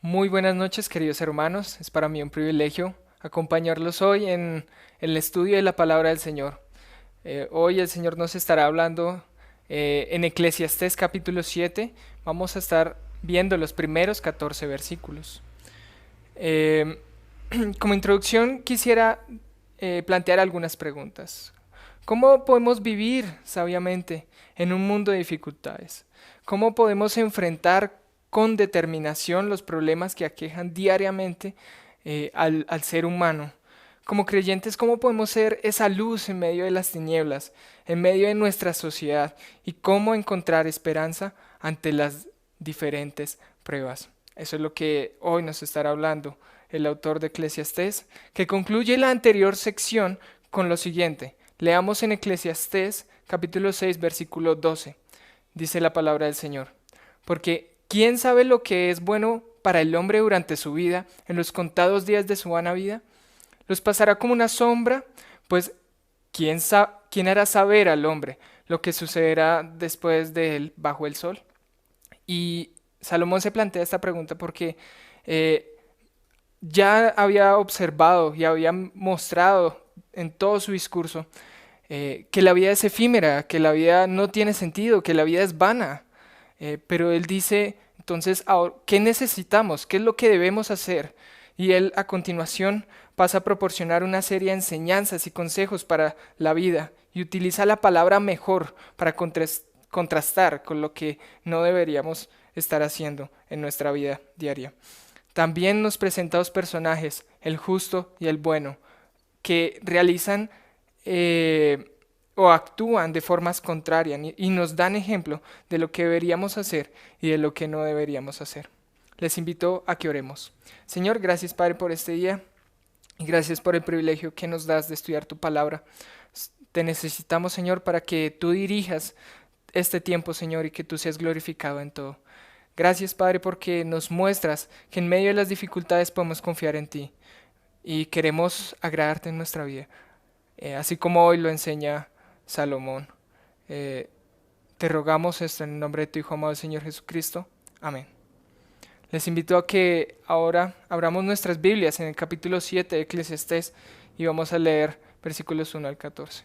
Muy buenas noches, queridos hermanos. Es para mí un privilegio acompañarlos hoy en el estudio de la palabra del Señor. Hoy el Señor nos estará hablando en Eclesiastés capítulo 7. Vamos a estar viendo los primeros 14 versículos. Eh, Como introducción quisiera plantear algunas preguntas. ¿Cómo podemos vivir sabiamente en un mundo de dificultades? ¿Cómo podemos enfrentar con determinación los problemas que aquejan diariamente al ser humano? Como creyentes, ¿cómo podemos ser esa luz en medio de las tinieblas, en medio de nuestra sociedad? ¿Y cómo encontrar esperanza ante las diferentes pruebas? Eso es lo que hoy nos estará hablando el autor de Eclesiastés, que concluye la anterior sección con lo siguiente. Leamos en Eclesiastés capítulo 6 versículo 12. Dice la palabra del Señor. Porque ¿quién sabe lo que es bueno para el hombre durante su vida, en los contados días de su vana vida? Los pasará como una sombra, pues ¿quién hará saber al hombre lo que sucederá después de él bajo el sol? Y Salomón se plantea esta pregunta porque eh, ya había observado y había mostrado en todo su discurso que la vida es efímera, que la vida no tiene sentido, que la vida es vana. Pero él dice, entonces, ¿qué necesitamos? ¿Qué es lo que debemos hacer? Y él a continuación pasa a proporcionar una serie de enseñanzas y consejos para la vida y utiliza la palabra mejor para contrastar con lo que no deberíamos estar haciendo en nuestra vida diaria. También nos presenta dos personajes, el justo y el bueno, que realizan eh, o actúan de formas contrarias y nos dan ejemplo de lo que deberíamos hacer y de lo que no deberíamos hacer. Les invito a que oremos. Señor, gracias Padre por este día y gracias por el privilegio que nos das de estudiar tu palabra. Te necesitamos, Señor, para que tú dirijas este tiempo, Señor, y que tú seas glorificado en todo. Gracias, Padre, porque nos muestras que en medio de las dificultades podemos confiar en ti y queremos agradarte en nuestra vida, así como hoy lo enseña Salomón. Eh, Te rogamos esto en el nombre de tu Hijo amado, Señor Jesucristo. Amén. Les invito a que ahora abramos nuestras Biblias en el capítulo 7 de Eclesiastés y vamos a leer versículos 1 al 14.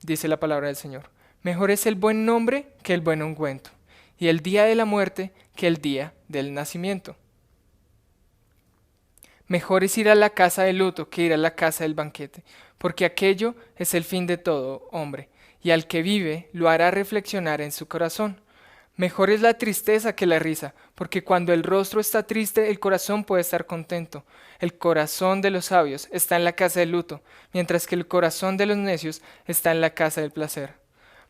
Dice la palabra del Señor. Mejor es el buen nombre que el buen ungüento, y el día de la muerte que el día del nacimiento. Mejor es ir a la casa de luto que ir a la casa del banquete, porque aquello es el fin de todo hombre, y al que vive lo hará reflexionar en su corazón. Mejor es la tristeza que la risa, porque cuando el rostro está triste, el corazón puede estar contento. El corazón de los sabios está en la casa del luto, mientras que el corazón de los necios está en la casa del placer.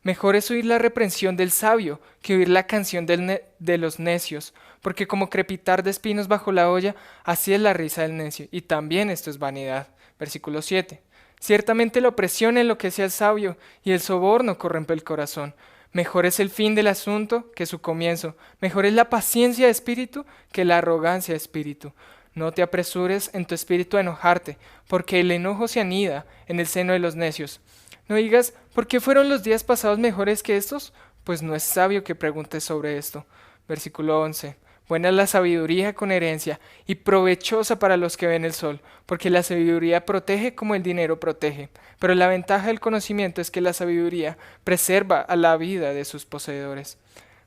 Mejor es oír la reprensión del sabio que oír la canción de los necios, porque como crepitar de espinos bajo la olla, así es la risa del necio, y también esto es vanidad. Versículo 7. Ciertamente la opresión enloquece al sabio, y el soborno corrompe el corazón. Mejor es el fin del asunto que su comienzo, mejor es la paciencia de espíritu que la arrogancia de espíritu. No te apresures en tu espíritu a enojarte, porque el enojo se anida en el seno de los necios. No digas, ¿por qué fueron los días pasados mejores que estos? Pues no es sabio que preguntes sobre esto. Versículo 11. Buena es la sabiduría con herencia y provechosa para los que ven el sol, porque la sabiduría protege como el dinero protege. Pero la ventaja del conocimiento es que la sabiduría preserva a la vida de sus poseedores.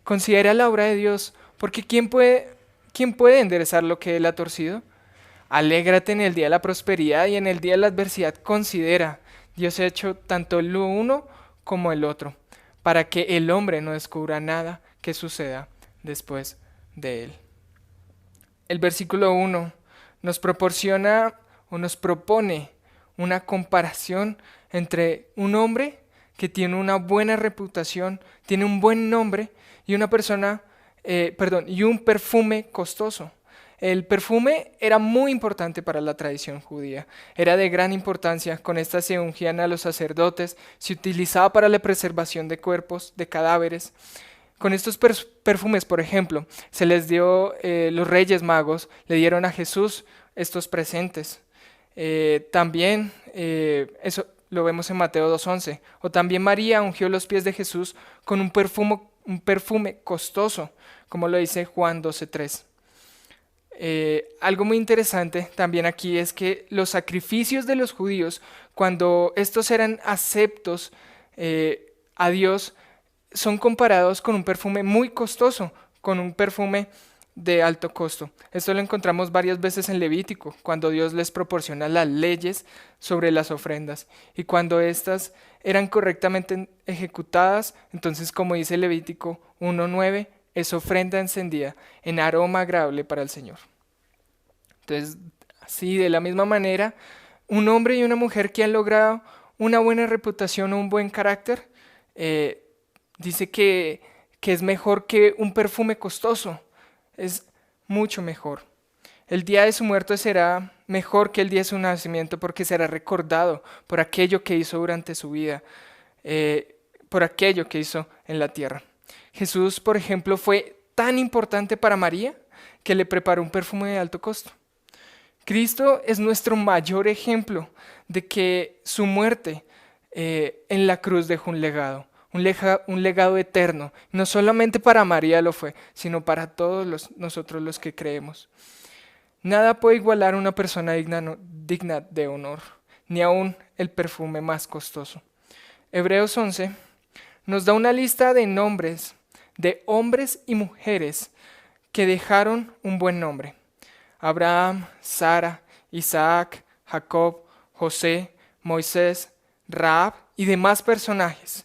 Considera la obra de Dios, porque ¿quién puede enderezar lo que él ha torcido? Alégrate en el día de la prosperidad y en el día de la adversidad considera. Dios ha hecho tanto el uno como el otro, para que el hombre no descubra nada que suceda después de él. El versículo 1 nos proporciona o nos propone una comparación entre un hombre que tiene una buena reputación, tiene un buen nombre y una persona, y un perfume costoso. El perfume era muy importante para la tradición judía, era de gran importancia, con esta se ungían a los sacerdotes, se utilizaba para la preservación de cuerpos, de cadáveres. Con estos perfumes, por ejemplo, se les dio, los reyes magos le dieron a Jesús estos presentes. También, eso lo vemos en Mateo 2:11. O también María ungió los pies de Jesús con un perfume costoso, como lo dice Juan 12:3. Algo muy interesante también aquí es que los sacrificios de los judíos, cuando estos eran aceptos a Dios, son comparados con un perfume muy costoso, con un perfume de alto costo. Esto lo encontramos varias veces en Levítico, cuando Dios les proporciona las leyes sobre las ofrendas. Y cuando éstas eran correctamente ejecutadas, entonces como dice Levítico 1:9, es ofrenda encendida en aroma agradable para el Señor. Entonces, así de la misma manera, un hombre y una mujer que han logrado una buena reputación o un buen carácter, eh, dice que es mejor que un perfume costoso, es mucho mejor. El día de su muerte será mejor que el día de su nacimiento porque será recordado por aquello que hizo durante su vida, por aquello que hizo en la tierra. Jesús, por ejemplo, fue tan importante para María que le preparó un perfume de alto costo. Cristo es nuestro mayor ejemplo de que su muerte en la cruz dejó un legado, un legado eterno. No solamente para María lo fue, sino para todos nosotros los que creemos. Nada puede igualar a una persona digna de honor, ni aun el perfume más costoso. Hebreos 11 nos da una lista de nombres de hombres y mujeres que dejaron un buen nombre. Abraham, Sara, Isaac, Jacob, José, Moisés, Rahab y demás personajes.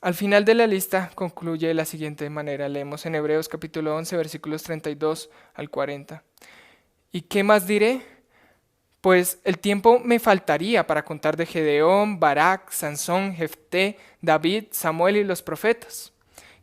Al final de la lista concluye de la siguiente manera. Leemos en Hebreos capítulo 11, versículos 32 al 40. ¿Y qué más diré? Pues el tiempo me faltaría para contar de Gedeón, Barak, Sansón, Jefté, David, Samuel y los profetas,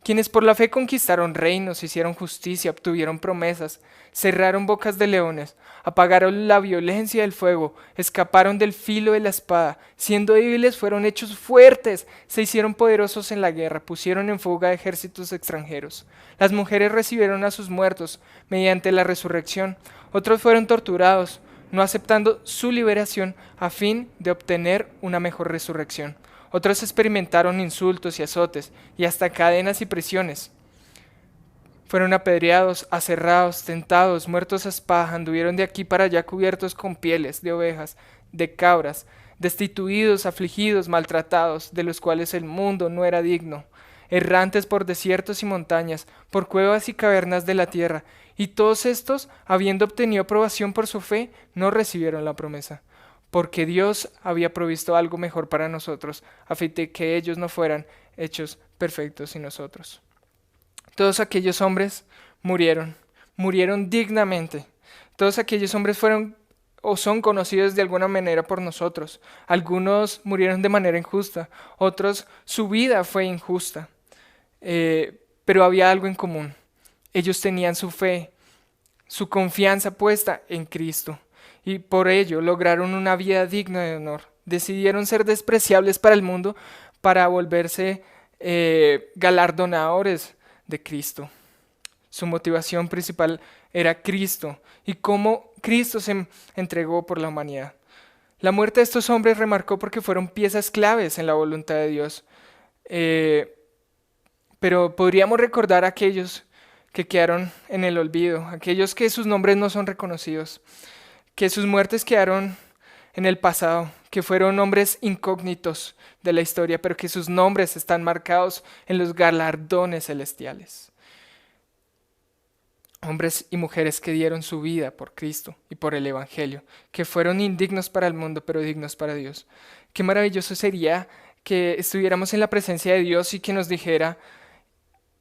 quienes por la fe conquistaron reinos, hicieron justicia, obtuvieron promesas, cerraron bocas de leones, apagaron la violencia del fuego, escaparon del filo de la espada, siendo débiles fueron hechos fuertes, se hicieron poderosos en la guerra, pusieron en fuga ejércitos extranjeros. Las mujeres recibieron a sus muertos mediante la resurrección, otros fueron torturados, no aceptando su liberación a fin de obtener una mejor resurrección. Otros experimentaron insultos y azotes y hasta cadenas y prisiones. Fueron apedreados, aserrados, tentados, muertos a espada, anduvieron de aquí para allá cubiertos con pieles de ovejas, de cabras, destituidos, afligidos, maltratados, de los cuales el mundo no era digno, errantes por desiertos y montañas, por cuevas y cavernas de la tierra, y todos estos, habiendo obtenido aprobación por su fe, no recibieron la promesa, porque Dios había provisto algo mejor para nosotros, a fin de que ellos no fueran hechos perfectos y nosotros. Todos aquellos hombres murieron dignamente. Todos aquellos hombres fueron o son conocidos de alguna manera por nosotros. Algunos murieron de manera injusta, otros su vida fue injusta. Pero había algo en común. Ellos tenían su fe, su confianza puesta en Cristo. Y por ello lograron una vida digna de honor. Decidieron ser despreciables para el mundo para volverse galardonadores de Cristo. Su motivación principal era Cristo y cómo Cristo se entregó por la humanidad. La muerte de estos hombres remarcó porque fueron piezas claves en la voluntad de Dios. Pero podríamos recordar a aquellos que quedaron en el olvido, aquellos que sus nombres no son reconocidos, que sus muertes quedaron en el pasado, que fueron hombres incógnitos de la historia, pero que sus nombres están marcados en los galardones celestiales. Hombres y mujeres que dieron su vida por Cristo y por el Evangelio, que fueron indignos para el mundo, pero dignos para Dios. Qué maravilloso sería que estuviéramos en la presencia de Dios y que nos dijera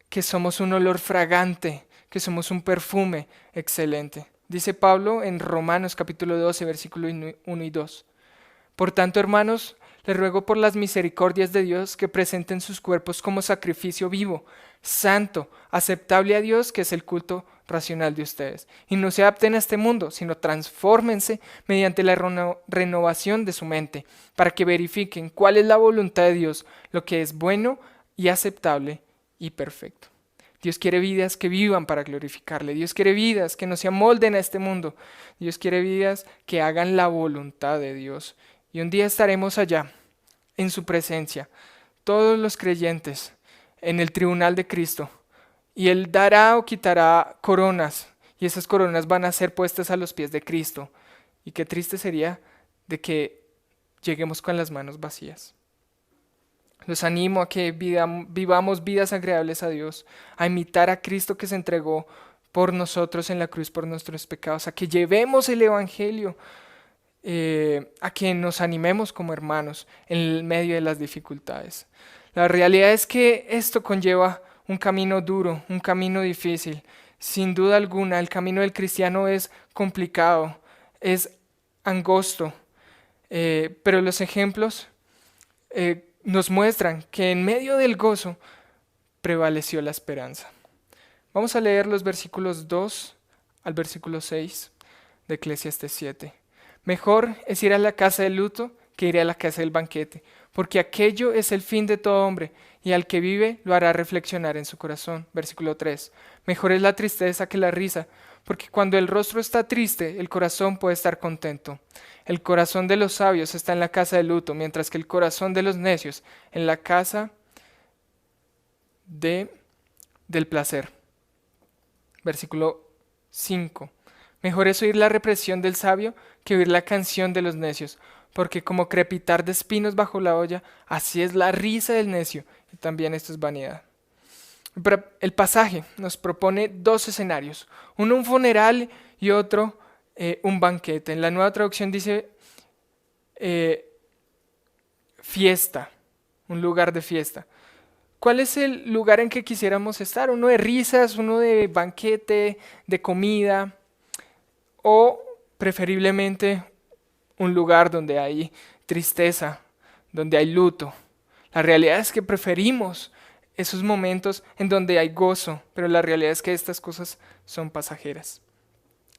que somos un olor fragante, que somos un perfume excelente. Dice Pablo en Romanos capítulo 12, versículo 1 y 2. Por tanto, hermanos, les ruego por las misericordias de Dios que presenten sus cuerpos como sacrificio vivo, santo, aceptable a Dios, que es el culto racional de ustedes. Y no se adapten a este mundo, sino transfórmense mediante la renovación de su mente, para que verifiquen cuál es la voluntad de Dios, lo que es bueno y aceptable y perfecto. Dios quiere vidas que vivan para glorificarle. Dios quiere vidas que no se amolden a este mundo. Dios quiere vidas que hagan la voluntad de Dios. Y un día estaremos allá, en su presencia, todos los creyentes, en el tribunal de Cristo. Y Él dará o quitará coronas y esas coronas van a ser puestas a los pies de Cristo. Y qué triste sería de que lleguemos con las manos vacías. Los animo a que vivamos vidas agradables a Dios, a imitar a Cristo que se entregó por nosotros en la cruz por nuestros pecados, a que llevemos el Evangelio, a que nos animemos como hermanos en medio de las dificultades. La realidad es que esto conlleva un camino duro, un camino difícil. Sin duda alguna, el camino del cristiano es complicado, es angosto, pero los ejemplos nos muestran que en medio del gozo prevaleció la esperanza. Vamos a leer los versículos 2 al versículo 6 de Eclesiastés 7. Mejor es ir a la casa del luto que ir a la casa del banquete, porque aquello es el fin de todo hombre, y al que vive lo hará reflexionar en su corazón. Versículo 3. Mejor es la tristeza que la risa, porque cuando el rostro está triste, el corazón puede estar contento. El corazón de los sabios está en la casa del luto, mientras que el corazón de los necios en la casa del placer. Versículo 5. Mejor es oír la represión del sabio que oír la canción de los necios, porque como crepitar de espinos bajo la olla, así es la risa del necio, y también esto es vanidad. Pero el pasaje nos propone dos escenarios, uno un funeral y otro un banquete. En la Nueva Traducción dice fiesta, un lugar de fiesta. ¿Cuál es el lugar en que quisiéramos estar? ¿Uno de risas, uno de banquete, de comida? ¿O preferiblemente un lugar donde hay tristeza, donde hay luto? La realidad es que preferimos esos momentos en donde hay gozo, pero la realidad es que estas cosas son pasajeras.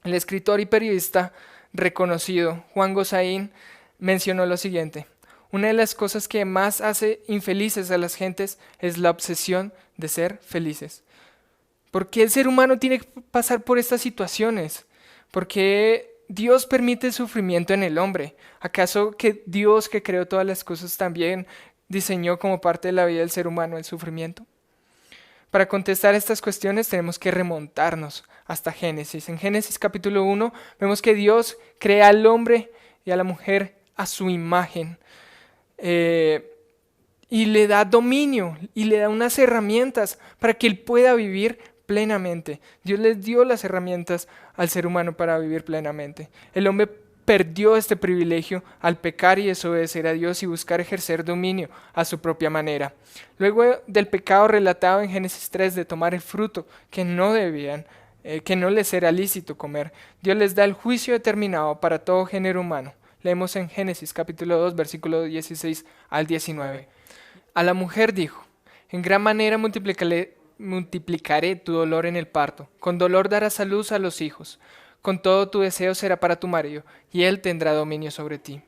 El escritor y periodista reconocido Juan Gosaín mencionó lo siguiente: una de las cosas que más hace infelices a las gentes es la obsesión de ser felices. ¿Por qué el ser humano tiene que pasar por estas situaciones? ¿Por qué Dios permite el sufrimiento en el hombre? ¿Acaso que Dios, que creó todas las cosas, también diseñó como parte de la vida del ser humano el sufrimiento? Para contestar estas cuestiones tenemos que remontarnos hasta Génesis. En Génesis capítulo 1 vemos que Dios crea al hombre y a la mujer a su imagen. Y le da dominio y le da unas herramientas para que él pueda vivir plenamente. Dios les dio las herramientas al ser humano para vivir plenamente. El hombre perdió este privilegio al pecar y desobedecer a Dios y buscar ejercer dominio a su propia manera. Luego del pecado relatado en Génesis 3 de tomar el fruto que no debían, que no les era lícito comer, Dios les da el juicio determinado para todo género humano. Leemos en Génesis capítulo 2, versículo 16 al 19. A la mujer dijo: en gran manera multiplicaré tu dolor en el parto. Con dolor darás a luz a los hijos. Con todo tu deseo será para tu marido, y él tendrá dominio sobre ti.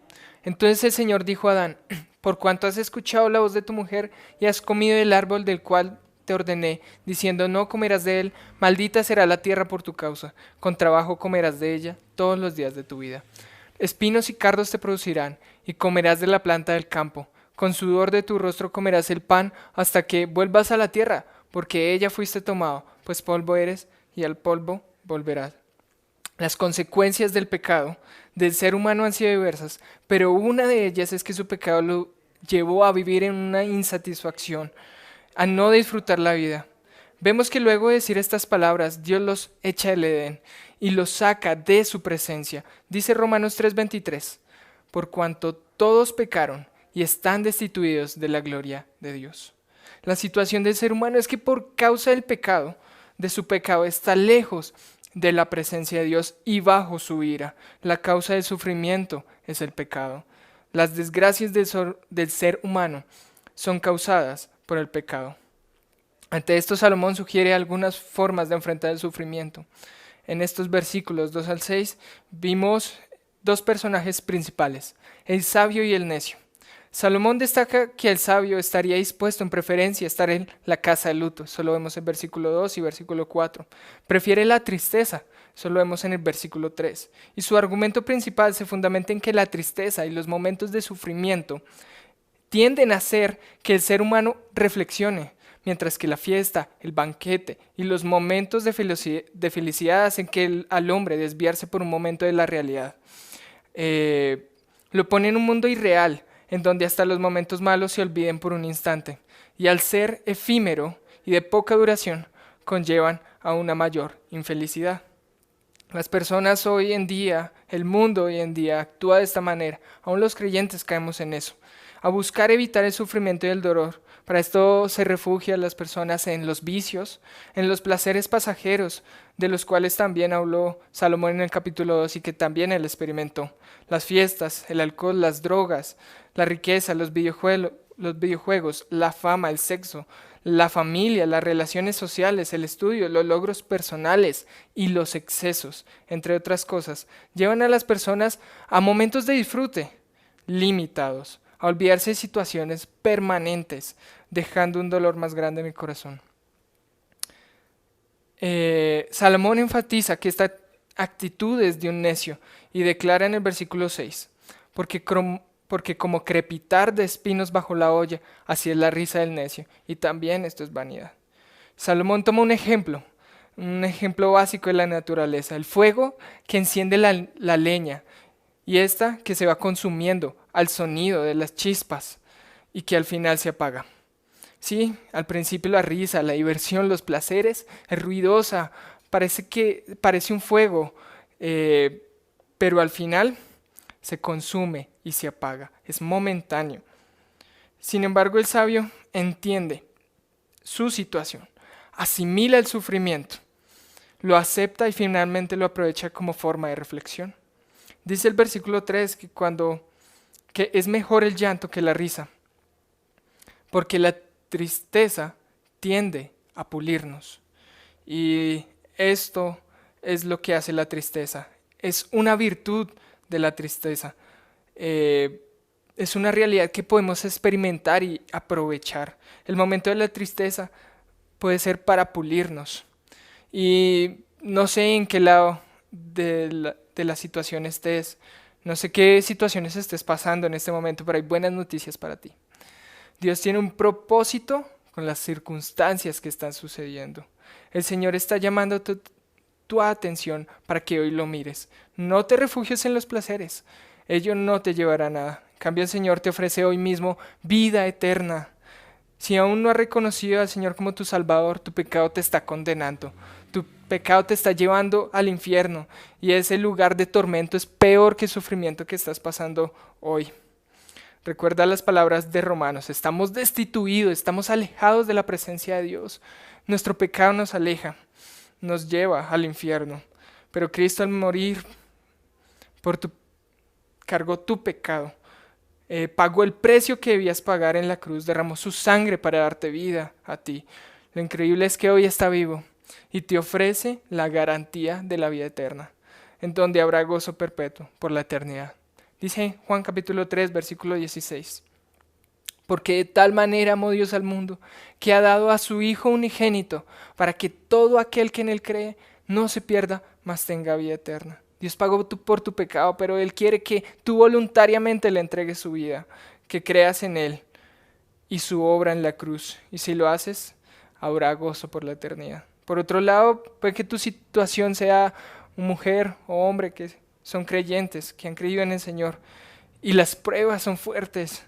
Entonces el Señor dijo a Adán: por cuanto has escuchado la voz de tu mujer y has comido del árbol del cual te ordené, diciendo no comerás de él, maldita será la tierra por tu causa. Con trabajo comerás de ella todos los días de tu vida. Espinos y cardos te producirán, y comerás de la planta del campo. Con sudor de tu rostro comerás el pan hasta que vuelvas a la tierra, porque ella fuiste tomado, pues polvo eres, y al polvo volverás. Las consecuencias del pecado del ser humano han sido diversas, pero una de ellas es que su pecado lo llevó a vivir en una insatisfacción, a no disfrutar la vida. Vemos que luego de decir estas palabras, Dios los echa del Edén y los saca de su presencia. Dice Romanos 3:23, por cuanto todos pecaron y están destituidos de la gloria de Dios. La situación del ser humano es que por causa del pecado, de su pecado, está lejos de la presencia de Dios y bajo su ira. La causa del sufrimiento es el pecado. Las desgracias del ser humano son causadas por el pecado. Ante esto, Salomón sugiere algunas formas de enfrentar el sufrimiento. En estos versículos 2 al 6 vimos dos personajes principales, el sabio y el necio. Salomón destaca que el sabio estaría dispuesto en preferencia a estar en la casa de luto. Eso lo vemos en versículo 2 y versículo 4. Prefiere la tristeza. Eso lo vemos en el versículo 3. Y su argumento principal se fundamenta en que la tristeza y los momentos de sufrimiento tienden a hacer que el ser humano reflexione, mientras que la fiesta, el banquete y los momentos de felicidad hacen que al hombre desviarse por un momento de la realidad. Lo pone en un mundo irreal, en donde hasta los momentos malos se olviden por un instante, y al ser efímero y de poca duración, conllevan a una mayor infelicidad. Las personas hoy en día, el mundo hoy en día actúa de esta manera, aún los creyentes caemos en eso, a buscar evitar el sufrimiento y el dolor. Para esto se refugian las personas en los vicios, en los placeres pasajeros, de los cuales también habló Salomón en el capítulo 2 y que también él experimentó. Las fiestas, el alcohol, las drogas, la riqueza, los videojuegos, la fama, el sexo, la familia, las relaciones sociales, el estudio, los logros personales y los excesos, entre otras cosas, llevan a las personas a momentos de disfrute limitados, a olvidarse de situaciones permanentes, dejando un dolor más grande en el corazón. Salomón enfatiza que esta actitud es de un necio y declara en el versículo 6, porque como crepitar de espinos bajo la olla, así es la risa del necio, y también esto es vanidad. Salomón toma un ejemplo básico de la naturaleza, el fuego que enciende la leña, y esta que se va consumiendo al sonido de las chispas y que al final se apaga. Sí, al principio la risa, la diversión, los placeres, es ruidosa, parece un fuego, pero al final se consume y se apaga, es momentáneo. Sin embargo, el sabio entiende su situación, asimila el sufrimiento, lo acepta y finalmente lo aprovecha como forma de reflexión. Dice el versículo 3 que es mejor el llanto que la risa, porque la tristeza tiende a pulirnos. Y esto es lo que hace la tristeza. Es una virtud de la tristeza. Es una realidad que podemos experimentar y aprovechar. El momento de la tristeza puede ser para pulirnos. Y no sé en qué lado de la situación estés, no sé qué situaciones estés pasando en este momento, pero hay buenas noticias para ti. Dios tiene un propósito con las circunstancias que están sucediendo. El Señor está llamando tu atención para que hoy lo mires. No te refugies en los placeres, ello no te llevará a nada. En cambio, el Señor te ofrece hoy mismo vida eterna. Si aún no has reconocido al Señor como tu Salvador, tu pecado te está condenando. Tu pecado te está llevando al infierno y ese lugar de tormento es peor que el sufrimiento que estás pasando hoy. Recuerda las palabras de Romanos, estamos destituidos, estamos alejados de la presencia de Dios. Nuestro pecado nos aleja, nos lleva al infierno. Pero Cristo al morir cargó tu pecado, pagó el precio que debías pagar en la cruz, derramó su sangre para darte vida a ti. Lo increíble es que hoy está vivo y te ofrece la garantía de la vida eterna, en donde habrá gozo perpetuo por la eternidad. Dice Juan capítulo 3, versículo 16. Porque de tal manera amó Dios al mundo, que ha dado a su Hijo unigénito, para que todo aquel que en Él cree no se pierda, mas tenga vida eterna. Dios pagó por tu pecado, pero Él quiere que tú voluntariamente le entregues su vida, que creas en Él y su obra en la cruz. Y si lo haces, habrá gozo por la eternidad. Por otro lado, puede que tu situación sea mujer o hombre que son creyentes, que han creído en el Señor, y las pruebas son fuertes.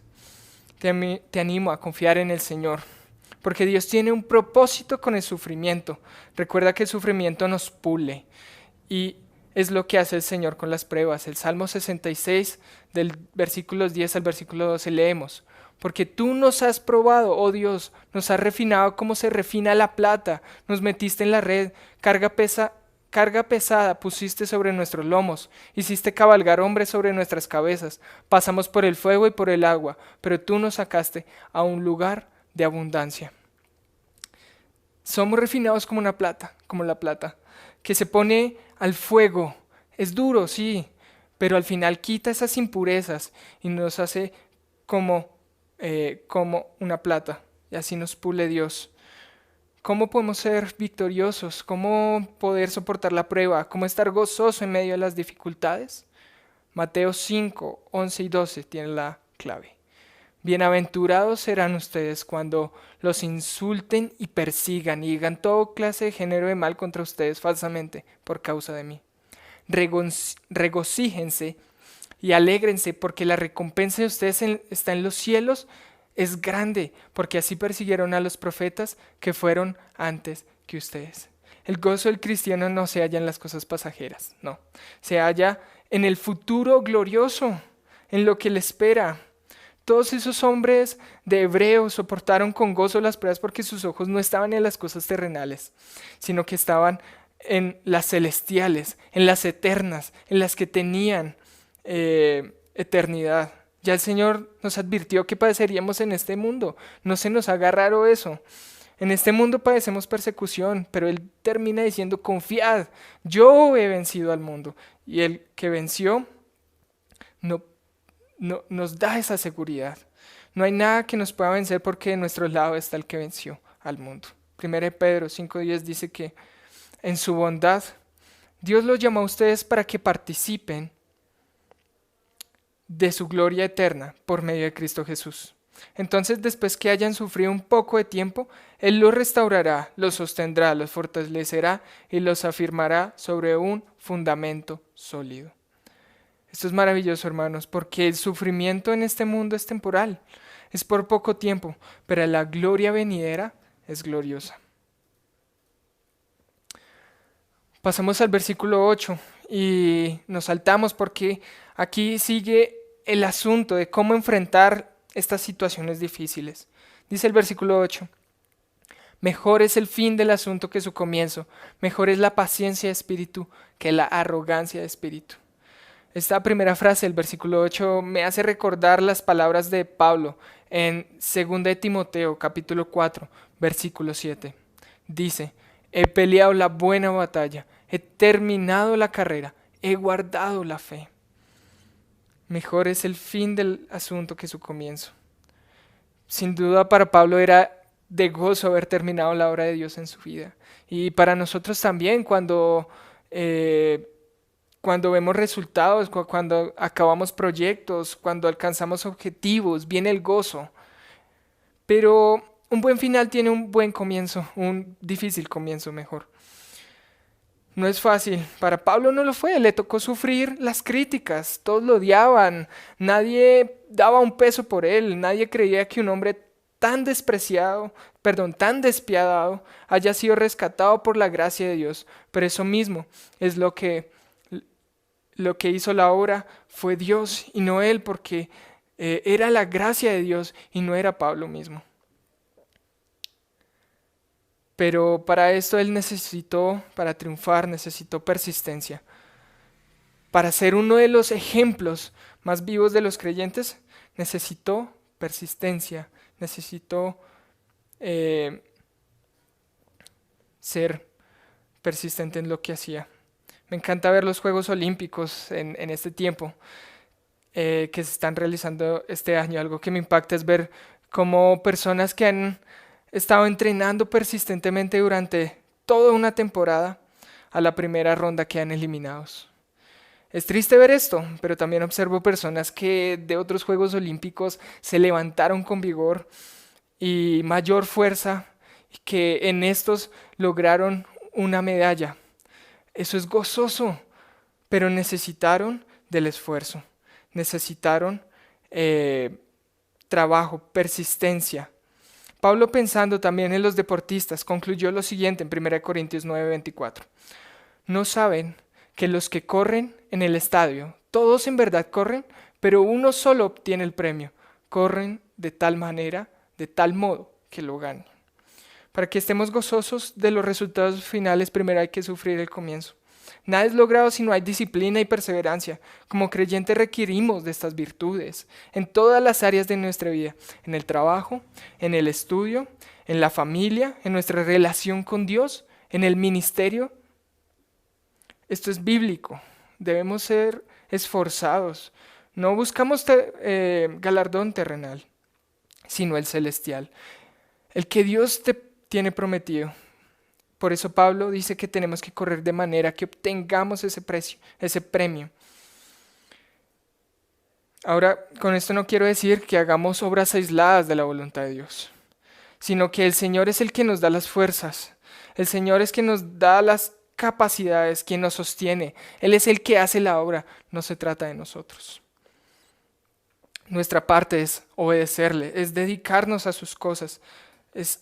Te animo a confiar en el Señor, porque Dios tiene un propósito con el sufrimiento. Recuerda que el sufrimiento nos pule, y es lo que hace el Señor con las pruebas. El Salmo 66, del versículos 10 al versículo 12, leemos: porque tú nos has probado, oh Dios, nos has refinado como se refina la plata, nos metiste en la red, carga pesada pusiste sobre nuestros lomos, hiciste cabalgar hombres sobre nuestras cabezas, pasamos por el fuego y por el agua, pero tú nos sacaste a un lugar de abundancia. Somos refinados como la plata, que se pone al fuego. Es duro, sí, pero al final quita esas impurezas y nos hace como una plata, y así nos pule Dios. ¿Cómo podemos ser victoriosos? ¿Cómo poder soportar la prueba? ¿Cómo estar gozoso en medio de las dificultades? Mateo 5, 11 y 12 tienen la clave. Bienaventurados serán ustedes cuando los insulten y persigan y digan todo clase de género de mal contra ustedes falsamente por causa de mí. Regocíjense y alégrense porque la recompensa de ustedes está en los cielos, es grande, porque así persiguieron a los profetas que fueron antes que ustedes. El gozo del cristiano no se halla en las cosas pasajeras, no, se halla en el futuro glorioso, en lo que le espera. Todos esos hombres de Hebreos soportaron con gozo las pruebas porque sus ojos no estaban en las cosas terrenales, sino que estaban en las celestiales, en las eternas, en las que tenían eternidad. Ya el Señor nos advirtió que padeceríamos en este mundo. No se nos haga raro eso. En este mundo padecemos persecución, pero Él termina diciendo, confiad, yo he vencido al mundo. Y el que venció nos da esa seguridad. No hay nada que nos pueda vencer porque de nuestro lado está el que venció al mundo. 1 Pedro 5:10 dice que en su bondad Dios los llamó a ustedes para que participen de su gloria eterna por medio de Cristo Jesús. Entonces, después que hayan sufrido un poco de tiempo, Él los restaurará, los sostendrá, los fortalecerá y los afirmará sobre un fundamento sólido. Esto es maravilloso, hermanos, porque el sufrimiento en este mundo es temporal, es por poco tiempo, pero la gloria venidera es gloriosa. Pasamos al versículo 8 y nos saltamos porque aquí sigue el asunto de cómo enfrentar estas situaciones difíciles. Dice el versículo 8, mejor es el fin del asunto que su comienzo, mejor es la paciencia de espíritu que la arrogancia de espíritu. Esta primera frase del versículo 8 me hace recordar las palabras de Pablo en 2 de Timoteo capítulo 4, versículo 7. Dice, he peleado la buena batalla, he terminado la carrera, he guardado la fe. Mejor es el fin del asunto que su comienzo. Sin duda para Pablo era de gozo haber terminado la obra de Dios en su vida. Y para nosotros también cuando vemos resultados, cuando acabamos proyectos, cuando alcanzamos objetivos, viene el gozo. Pero un buen final tiene un buen comienzo, un difícil comienzo mejor. No es fácil. Para Pablo no lo fue, le tocó sufrir las críticas, todos lo odiaban, nadie daba un peso por él, nadie creía que un hombre tan tan despiadado, haya sido rescatado por la gracia de Dios. Pero eso mismo es lo que hizo la obra fue Dios y no él, porque era la gracia de Dios y no era Pablo mismo. Pero para esto él para triunfar, necesitó persistencia. Para ser uno de los ejemplos más vivos de los creyentes, necesitó persistencia, necesitó ser persistente en lo que hacía. Me encanta ver los Juegos Olímpicos en este tiempo que se están realizando este año. Algo que me impacta es ver cómo personas que han estado entrenando persistentemente durante toda una temporada a la primera ronda quedan eliminados. Es triste ver esto, pero también observo personas que de otros Juegos Olímpicos se levantaron con vigor y mayor fuerza y que en estos lograron una medalla. Eso es gozoso, pero necesitaron del esfuerzo, necesitaron trabajo, persistencia. Pablo, pensando también en los deportistas, concluyó lo siguiente en 1 Corintios 9:24. ¿No saben que los que corren en el estadio, todos en verdad corren, pero uno solo obtiene el premio? Corren de tal manera, de tal modo que lo ganen. Para que estemos gozosos de los resultados finales, primero hay que sufrir el comienzo. Nada es logrado si no hay disciplina y perseverancia. Como creyentes requerimos de estas virtudes en todas las áreas de nuestra vida, en el trabajo, en el estudio, en la familia, en nuestra relación con Dios, en el ministerio. Esto es bíblico. Debemos ser esforzados. No buscamos galardón terrenal, sino el celestial, el que Dios te tiene prometido. Por eso Pablo dice que tenemos que correr de manera que obtengamos ese premio. Ahora, con esto no quiero decir que hagamos obras aisladas de la voluntad de Dios, sino que el Señor es el que nos da las fuerzas. El Señor es quien nos da las capacidades, quien nos sostiene. Él es el que hace la obra, no se trata de nosotros. Nuestra parte es obedecerle, es dedicarnos a sus cosas, es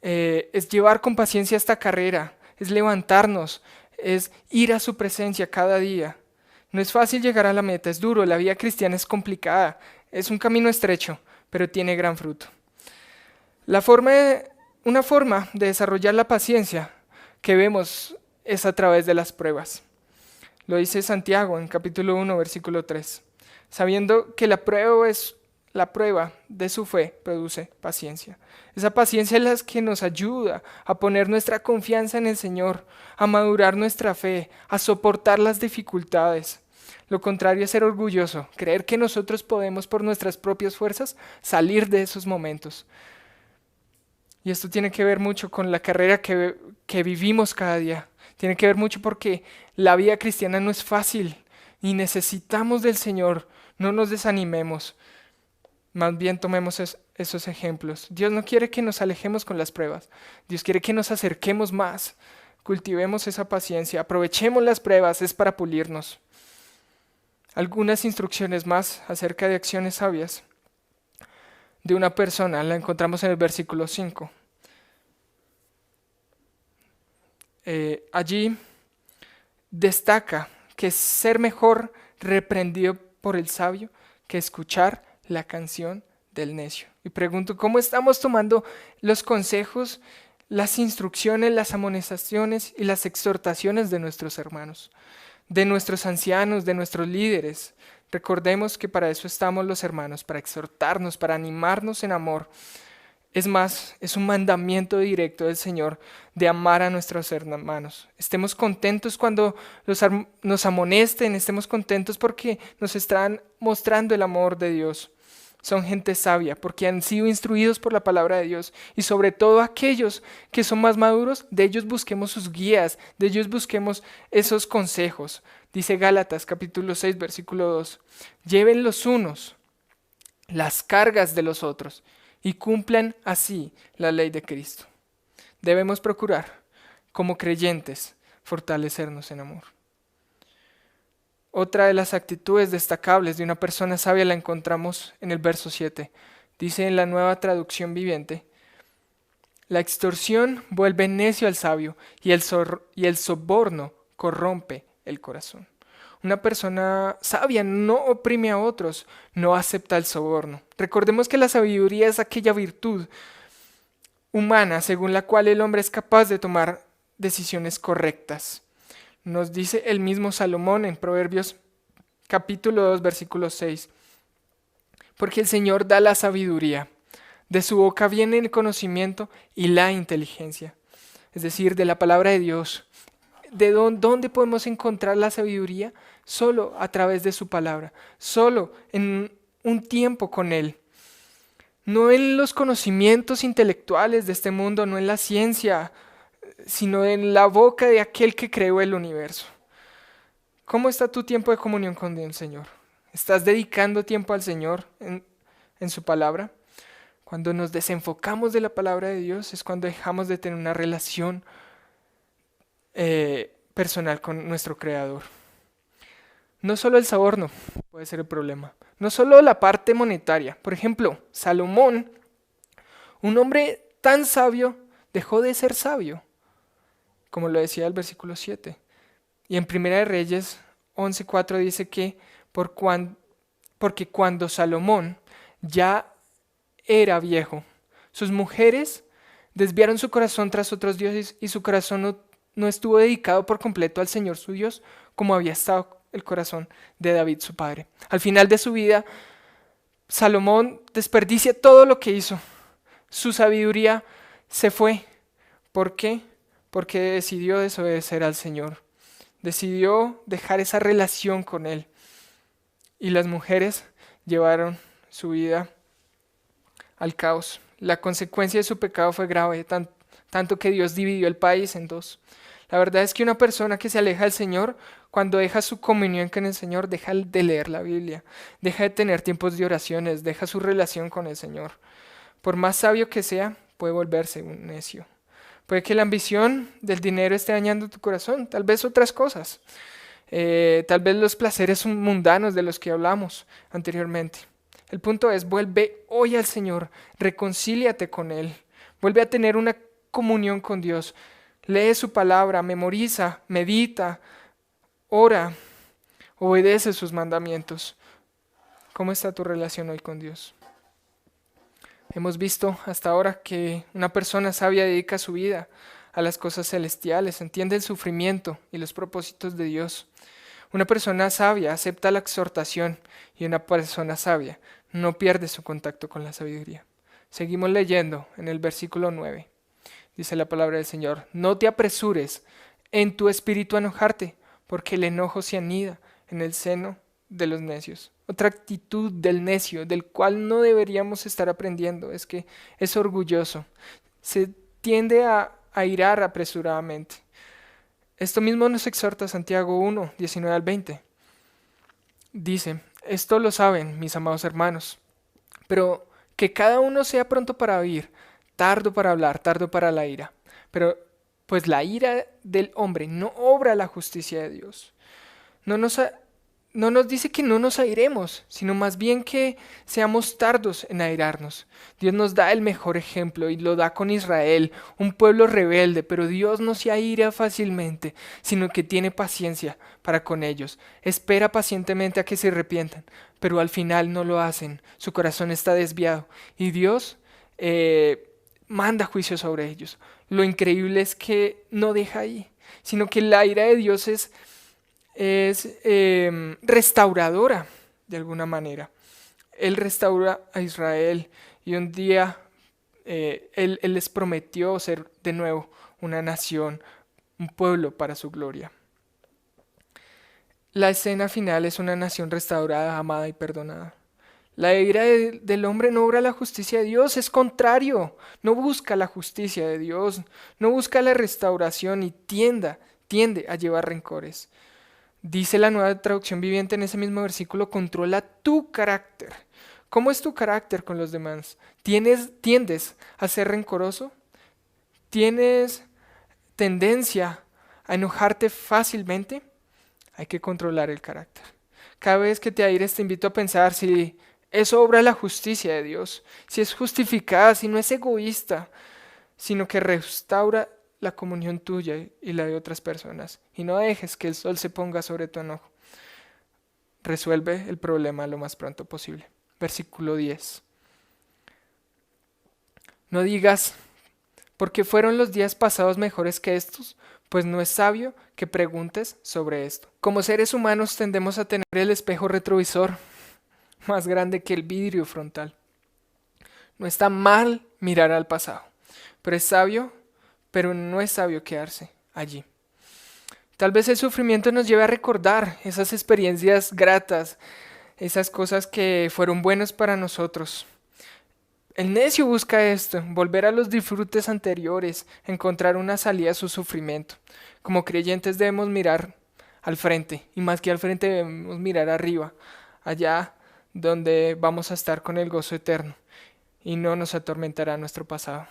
es llevar con paciencia esta carrera, es levantarnos, es ir a su presencia cada día. No es fácil llegar a la meta, es duro, la vida cristiana es complicada, es un camino estrecho, pero tiene gran fruto. Una forma de desarrollar la paciencia que vemos es a través de las pruebas. Lo dice Santiago en capítulo 1, versículo 3. Sabiendo que la prueba de su fe produce paciencia. Esa paciencia es la que nos ayuda a poner nuestra confianza en el Señor, a madurar nuestra fe, a soportar las dificultades. Lo contrario es ser orgulloso, creer que nosotros podemos por nuestras propias fuerzas salir de esos momentos. Y esto tiene que ver mucho con la carrera que vivimos cada día. Tiene que ver mucho porque la vida cristiana no es fácil y necesitamos del Señor. No nos desanimemos. Más bien tomemos esos ejemplos. Dios no quiere que nos alejemos con las pruebas. Dios quiere que nos acerquemos más. Cultivemos esa paciencia. Aprovechemos las pruebas. Es para pulirnos. Algunas instrucciones más acerca de acciones sabias de una persona la encontramos en el versículo 5. Allí destaca que ser mejor reprendido por el sabio que escuchar la canción del necio. Y pregunto, ¿cómo estamos tomando los consejos, las instrucciones, las amonestaciones y las exhortaciones de nuestros hermanos, de nuestros ancianos, de nuestros líderes? Recordemos que para eso estamos los hermanos, para exhortarnos, para animarnos en amor. Es más, es un mandamiento directo del Señor de amar a nuestros hermanos. Estemos contentos cuando nos amonesten, estemos contentos porque nos están mostrando el amor de Dios. Son gente sabia porque han sido instruidos por la palabra de Dios. Y sobre todo aquellos que son más maduros, de ellos busquemos sus guías, de ellos busquemos esos consejos. Dice Gálatas capítulo 6 versículo 2. Lleven los unos las cargas de los otros y cumplan así la ley de Cristo. Debemos procurar, como creyentes, fortalecernos en amor. Otra de las actitudes destacables de una persona sabia la encontramos en el verso 7. Dice en la Nueva Traducción Viviente: la extorsión vuelve necio al sabio y el soborno corrompe el corazón. Una persona sabia no oprime a otros, no acepta el soborno. Recordemos que la sabiduría es aquella virtud humana según la cual el hombre es capaz de tomar decisiones correctas. Nos dice el mismo Salomón en Proverbios capítulo 2 versículo 6. Porque el Señor da la sabiduría, de su boca viene el conocimiento y la inteligencia. Es decir, de la palabra de Dios. ¿De dónde podemos encontrar la sabiduría? Solo a través de su palabra, solo en un tiempo con Él. No en los conocimientos intelectuales de este mundo, no en la ciencia, sino en la boca de aquel que creó el universo. ¿Cómo está tu tiempo de comunión con el Señor? ¿Estás dedicando tiempo al Señor en su palabra? Cuando nos desenfocamos de la palabra de Dios es cuando dejamos de tener una relación personal con nuestro Creador. No solo el soborno puede ser el problema, no solo la parte monetaria. Por ejemplo, Salomón, un hombre tan sabio, dejó de ser sabio, como lo decía el versículo 7. Y en Primera de Reyes 11:4 dice que porque cuando Salomón ya era viejo, sus mujeres desviaron su corazón tras otros dioses y su corazón no estuvo dedicado por completo al Señor su Dios como había estado el corazón de David su padre. Al final de su vida, Salomón desperdicia todo lo que hizo. Su sabiduría se fue. ¿Por qué? Porque decidió desobedecer al Señor. Decidió dejar esa relación con Él. Y las mujeres llevaron su vida al caos. La consecuencia de su pecado fue grave, tanto que Dios dividió el país en dos. La verdad es que una persona que se aleja del Señor, cuando deja su comunión con el Señor, deja de leer la Biblia, deja de tener tiempos de oraciones, deja su relación con el Señor. Por más sabio que sea, puede volverse un necio. Puede que la ambición del dinero esté dañando tu corazón, tal vez otras cosas. Tal vez los placeres mundanos de los que hablamos anteriormente. El punto es, vuelve hoy al Señor, reconcíliate con Él, vuelve a tener una comunión con Dios, lee su palabra, memoriza, medita, ora, obedece sus mandamientos. ¿Cómo está tu relación hoy con Dios? Hemos visto hasta ahora que una persona sabia dedica su vida a las cosas celestiales, entiende el sufrimiento y los propósitos de Dios. Una persona sabia acepta la exhortación y una persona sabia no pierde su contacto con la sabiduría. Seguimos leyendo en el versículo 9. Dice la palabra del Señor: no te apresures en tu espíritu a enojarte, porque el enojo se anida en el seno de los necios. Otra actitud del necio, del cual no deberíamos estar aprendiendo, es que es orgulloso. Se tiende a airar apresuradamente. Esto mismo nos exhorta Santiago 1, 19 al 20. Dice: esto lo saben, mis amados hermanos, pero que cada uno sea pronto para oír, tardo para hablar, tardo para la ira. Pero pues la ira del hombre no obra la justicia de Dios. No nos, no nos dice que no nos airemos, sino más bien que seamos tardos en airarnos. Dios nos da el mejor ejemplo y lo da con Israel, un pueblo rebelde, pero Dios no se aira fácilmente, sino que tiene paciencia para con ellos. Espera pacientemente a que se arrepientan, pero al final no lo hacen. Su corazón está desviado y Dios manda juicio sobre ellos. Lo increíble es que no deja ahí, sino que la ira de Dios es restauradora de alguna manera. Él restaura a Israel y un día él les prometió ser de nuevo una nación, un pueblo para su gloria. La escena final es una nación restaurada, amada y perdonada. La ira del hombre no obra la justicia de Dios, es contrario, no busca la justicia de Dios, no busca la restauración y tiende a llevar rencores. Dice la Nueva Traducción Viviente en ese mismo versículo: controla tu carácter. ¿Cómo es tu carácter con los demás? ¿Tiendes a ser rencoroso? ¿Tienes tendencia a enojarte fácilmente? Hay que controlar el carácter. Cada vez que te aires te invito a pensar si eso obra la justicia de Dios, si es justificada, si no es egoísta, sino que restaura la comunión tuya y la de otras personas. Y no dejes que el sol se ponga sobre tu enojo. Resuelve el problema lo más pronto posible. Versículo 10. No digas, porque fueron los días pasados mejores que estos, pues no es sabio que preguntes sobre esto. Como seres humanos tendemos a tener el espejo retrovisor más grande que el vidrio frontal. No está mal mirar al pasado, pero no es sabio quedarse allí. Tal vez el sufrimiento nos lleve a recordar esas experiencias gratas, esas cosas que fueron buenas para nosotros. El necio busca esto, volver a los disfrutes anteriores, encontrar una salida a su sufrimiento. Como creyentes debemos mirar al frente, y más que al frente debemos mirar arriba, allá donde vamos a estar con el gozo eterno, y no nos atormentará nuestro pasado.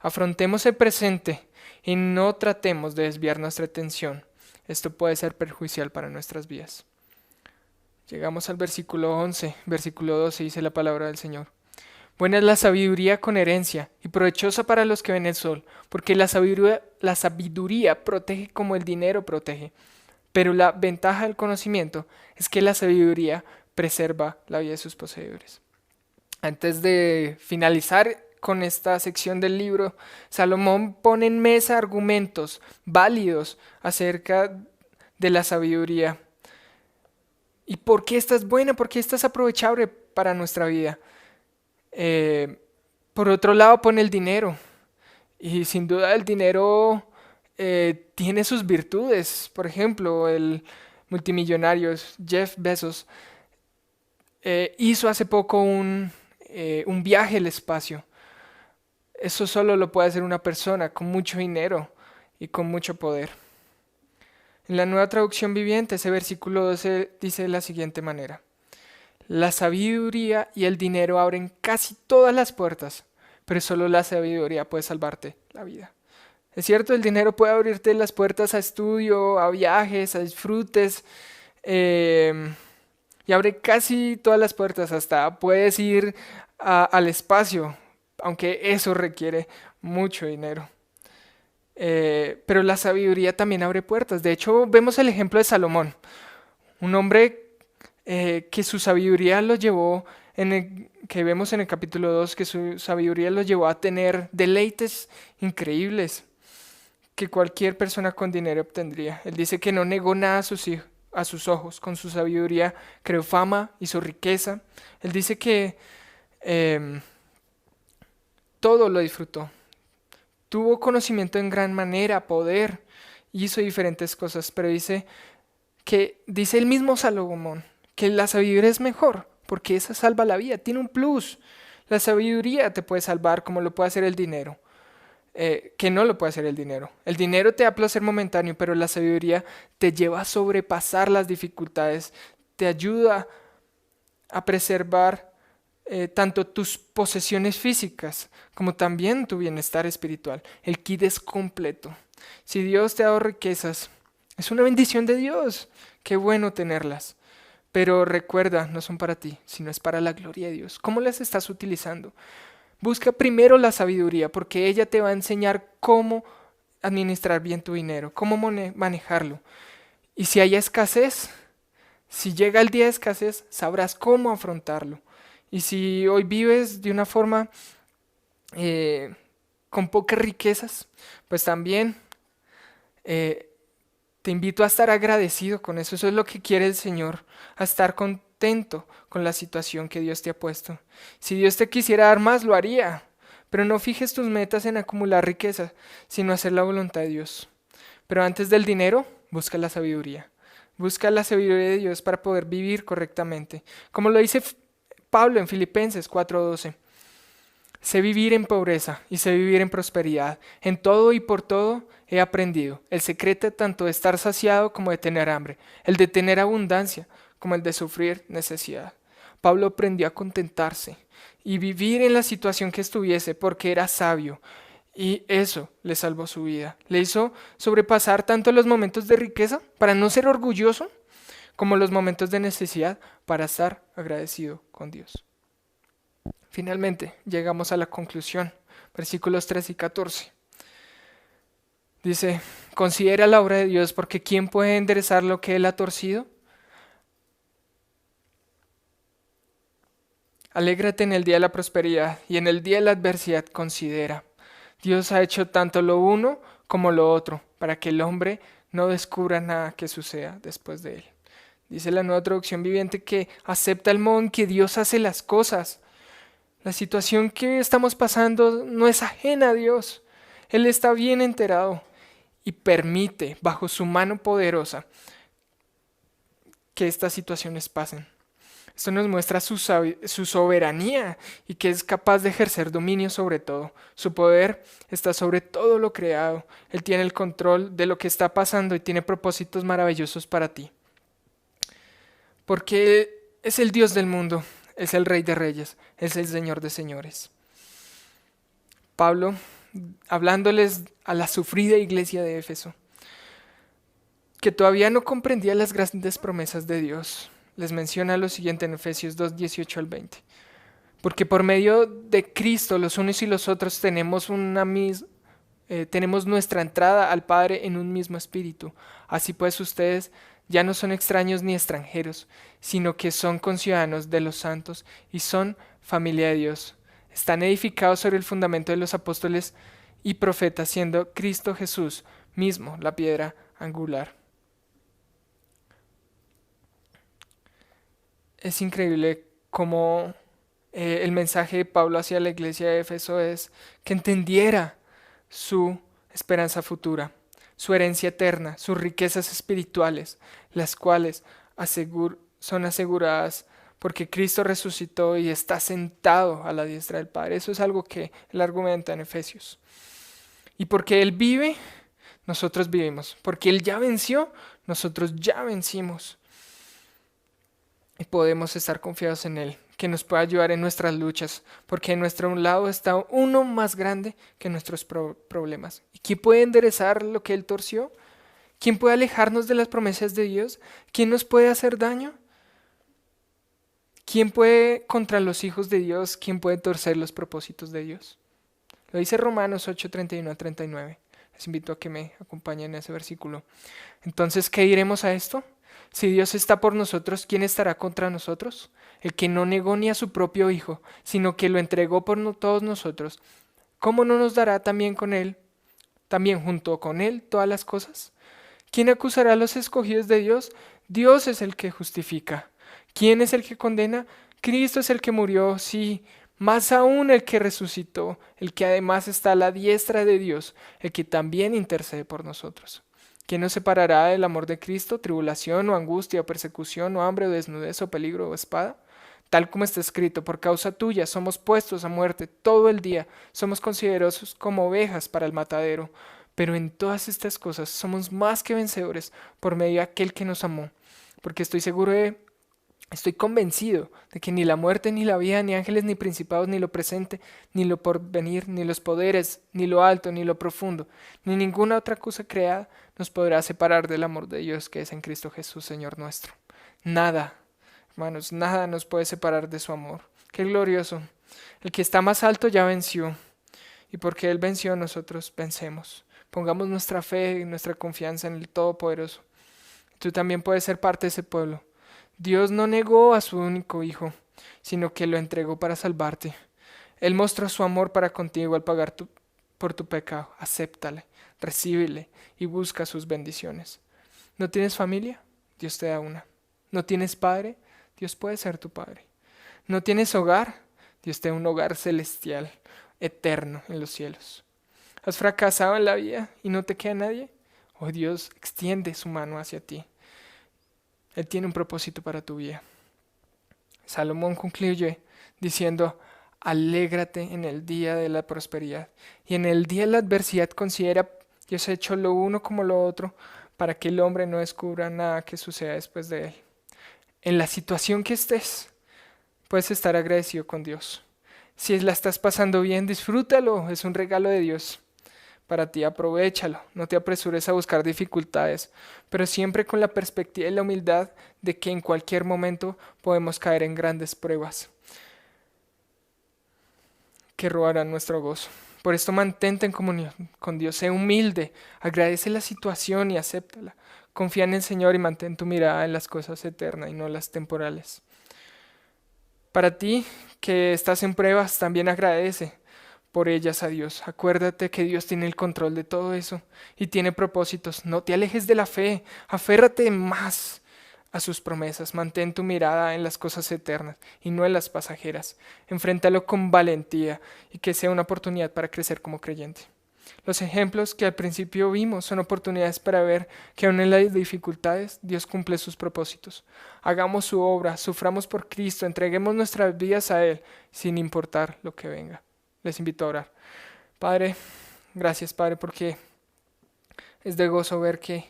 Afrontemos el presente y no tratemos de desviar nuestra atención. Esto puede ser perjudicial para nuestras vidas. Llegamos al versículo 11, versículo 12, dice la palabra del Señor. Buena es la sabiduría con herencia y provechosa para los que ven el sol, porque la sabiduría protege como el dinero protege. Pero la ventaja del conocimiento es que la sabiduría preserva la vida de sus poseedores. Antes de finalizar con esta sección del libro, Salomón pone en mesa argumentos válidos acerca de la sabiduría. ¿Y por qué esta es buena? ¿Por qué esta es aprovechable para nuestra vida? Por otro lado, pone el dinero. Y sin duda el dinero tiene sus virtudes. Por ejemplo, el multimillonario Jeff Bezos hizo hace poco un viaje al espacio. Eso solo lo puede hacer una persona con mucho dinero y con mucho poder. En la Nueva Traducción Viviente, ese versículo 12 dice de la siguiente manera: la sabiduría y el dinero abren casi todas las puertas, pero solo la sabiduría puede salvarte la vida. Es cierto, el dinero puede abrirte las puertas a estudio, a viajes, a disfrutes, eh, y abre casi todas las puertas, hasta puedes ir al espacio, aunque eso requiere mucho dinero. Pero la sabiduría también abre puertas. De hecho, vemos el ejemplo de Salomón, un hombre que su sabiduría lo llevó, que vemos en el capítulo 2, que su sabiduría lo llevó a tener deleites increíbles que cualquier persona con dinero obtendría. Él dice que no negó nada a sus ojos. Con su sabiduría creó fama, hizo riqueza. Él dice que em, todo lo disfrutó. Tuvo conocimiento en gran manera, poder, hizo diferentes cosas, pero dice el mismo Salomón que la sabiduría es mejor, porque esa salva la vida, tiene un plus. La sabiduría te puede salvar como lo puede hacer el dinero, que no lo puede hacer el dinero. El dinero te da placer momentáneo, pero la sabiduría te lleva a sobrepasar las dificultades, te ayuda a preservar tanto tus posesiones físicas como también tu bienestar espiritual. El kit es completo. Si Dios te ha dado riquezas, es una bendición de Dios. Qué bueno tenerlas. Pero recuerda, no son para ti, sino es para la gloria de Dios. ¿Cómo las estás utilizando? Busca primero la sabiduría, porque ella te va a enseñar cómo administrar bien tu dinero, cómo manejarlo. Y si hay escasez, si llega el día de escasez, sabrás cómo afrontarlo. Y si hoy vives de una forma eh, con pocas riquezas, pues también eh, te invito a estar agradecido con eso. Eso es lo que quiere el Señor, a estar contento con la situación que Dios te ha puesto. Si Dios te quisiera dar más, lo haría. Pero no fijes tus metas en acumular riqueza, sino hacer la voluntad de Dios. Pero antes del dinero, busca la sabiduría. Busca la sabiduría de Dios para poder vivir correctamente. Como lo dice Pablo en Filipenses 4:12. Sé vivir en pobreza y sé vivir en prosperidad. En todo y por todo he aprendido el secreto tanto de estar saciado como de tener hambre, el de tener abundancia como el de sufrir necesidad. Pablo aprendió a contentarse y vivir en la situación que estuviese porque era sabio, y eso le salvó su vida. Le hizo sobrepasar tanto los momentos de riqueza para no ser orgulloso como los momentos de necesidad para estar agradecido con Dios. Finalmente, llegamos a la conclusión, versículos 13 y 14. Dice: considera la obra de Dios, porque ¿quién puede enderezar lo que Él ha torcido? Alégrate en el día de la prosperidad y en el día de la adversidad considera. Dios ha hecho tanto lo uno como lo otro, para que el hombre no descubra nada que suceda después de él. Dice la Nueva Traducción Viviente que acepta el modo en que Dios hace las cosas. La situación que estamos pasando no es ajena a Dios. Él está bien enterado y permite, bajo su mano poderosa, que estas situaciones pasen. Esto nos muestra su soberanía y que es capaz de ejercer dominio sobre todo. Su poder está sobre todo lo creado. Él tiene el control de lo que está pasando y tiene propósitos maravillosos para ti. Porque es el Dios del mundo, es el Rey de Reyes, es el Señor de Señores. Pablo, hablándoles a la sufrida iglesia de Éfeso, que todavía no comprendía las grandes promesas de Dios, les menciona lo siguiente en Efesios 2, 18 al 20. Porque por medio de Cristo los unos y los otros tenemos nuestra entrada al Padre en un mismo espíritu. Así pues ustedes ya no son extraños ni extranjeros, sino que son conciudadanos de los santos y son familia de Dios. Están edificados sobre el fundamento de los apóstoles y profetas, siendo Cristo Jesús mismo la piedra angular. Es increíble cómo el mensaje de Pablo hacia la iglesia de Éfeso es que entendiera su esperanza futura, su herencia eterna, sus riquezas espirituales, las cuales son aseguradas porque Cristo resucitó y está sentado a la diestra del Padre. Eso es algo que él argumenta en Efesios. Y porque Él vive, nosotros vivimos. Porque Él ya venció, Nosotros ya vencimos y podemos estar confiados en Él, que nos puede ayudar en nuestras luchas, porque en nuestro lado está uno más grande que nuestros problemas. ¿Y quién puede enderezar lo que Él torció? ¿Quién puede alejarnos de las promesas de Dios? ¿Quién nos puede hacer daño? ¿Quién puede contra los hijos de Dios? ¿Quién puede torcer los propósitos de Dios? Lo dice Romanos 8:31 a 39. Les invito a que me acompañen en ese versículo. Entonces, ¿qué diremos a esto? Si Dios está por nosotros, ¿quién estará contra nosotros? El que no negó ni a su propio Hijo, sino que lo entregó por todos nosotros, ¿cómo no nos dará también con Él, también junto con Él, todas las cosas? ¿Quién acusará a los escogidos de Dios? Dios es el que justifica. ¿Quién es el que condena? Cristo es el que murió, sí, más aún el que resucitó, el que además está a la diestra de Dios, el que también intercede por nosotros. ¿Quién nos separará del amor de Cristo? ¿Tribulación o angustia o persecución o hambre o desnudez o peligro o espada? Tal como está escrito, por causa tuya somos puestos a muerte todo el día, somos considerados como ovejas para el matadero. Pero en todas estas cosas somos más que vencedores por medio de aquel que nos amó. Porque estoy convencido de que ni la muerte, ni la vida, ni ángeles, ni principados, ni lo presente, ni lo porvenir, ni los poderes, ni lo alto, ni lo profundo, ni ninguna otra cosa creada nos podrá separar del amor de Dios que es en Cristo Jesús, Señor nuestro. Nada, hermanos, nada nos puede separar de su amor. Qué glorioso. El que está más alto ya venció. Y porque Él venció, nosotros vencemos. Pongamos nuestra fe y nuestra confianza en el Todopoderoso. Tú también puedes ser parte de ese pueblo. Dios no negó a su único Hijo, sino que lo entregó para salvarte. Él mostró su amor para contigo al pagar por tu pecado. Acéptale, recíbele y busca sus bendiciones. ¿No tienes familia? Dios te da una. ¿No tienes padre? Dios puede ser tu padre. ¿No tienes hogar? Dios te da un hogar celestial, eterno en los cielos. ¿Has fracasado en la vida y no te queda nadie? Oh, Dios extiende su mano hacia ti. Él tiene un propósito para tu vida. Salomón concluye diciendo: alégrate en el día de la prosperidad y en el día de la adversidad considera Dios ha hecho lo uno como lo otro para que el hombre no descubra nada que suceda después de él. En la situación que estés, puedes estar agradecido con Dios. Si la estás pasando bien, disfrútalo, es un regalo de Dios. Para ti, aprovéchalo, no te apresures a buscar dificultades, pero siempre con la perspectiva y la humildad de que en cualquier momento podemos caer en grandes pruebas que robarán nuestro gozo. Por esto mantente en comunión con Dios, sé humilde, agradece la situación y acéptala. Confía en el Señor y mantén tu mirada en las cosas eternas y no las temporales. Para ti que estás en pruebas, también agradece por ellas a Dios. Acuérdate que Dios tiene el control de todo eso y tiene propósitos. No te alejes de la fe, aférrate más a sus promesas. Mantén tu mirada en las cosas eternas y no en las pasajeras. Enfréntalo con valentía y que sea una oportunidad para crecer como creyente. Los ejemplos que al principio vimos son oportunidades para ver que aun en las dificultades Dios cumple sus propósitos. Hagamos su obra, suframos por Cristo, entreguemos nuestras vidas a Él sin importar lo que venga. Les invito a orar. Padre, gracias Padre porque es de gozo ver que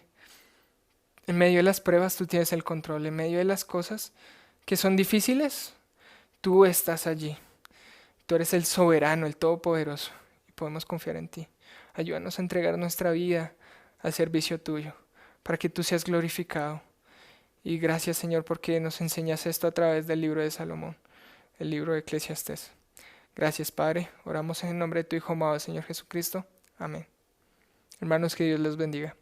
en medio de las pruebas tú tienes el control, en medio de las cosas que son difíciles, tú estás allí. Tú eres el soberano, el todopoderoso y podemos confiar en ti. Ayúdanos a entregar nuestra vida al servicio tuyo, para que tú seas glorificado. Y gracias, Señor, porque nos enseñas esto a través del libro de Salomón, el libro de Eclesiastés. Gracias, Padre. Oramos en el nombre de tu Hijo amado, Señor Jesucristo. Amén. Hermanos, que Dios los bendiga.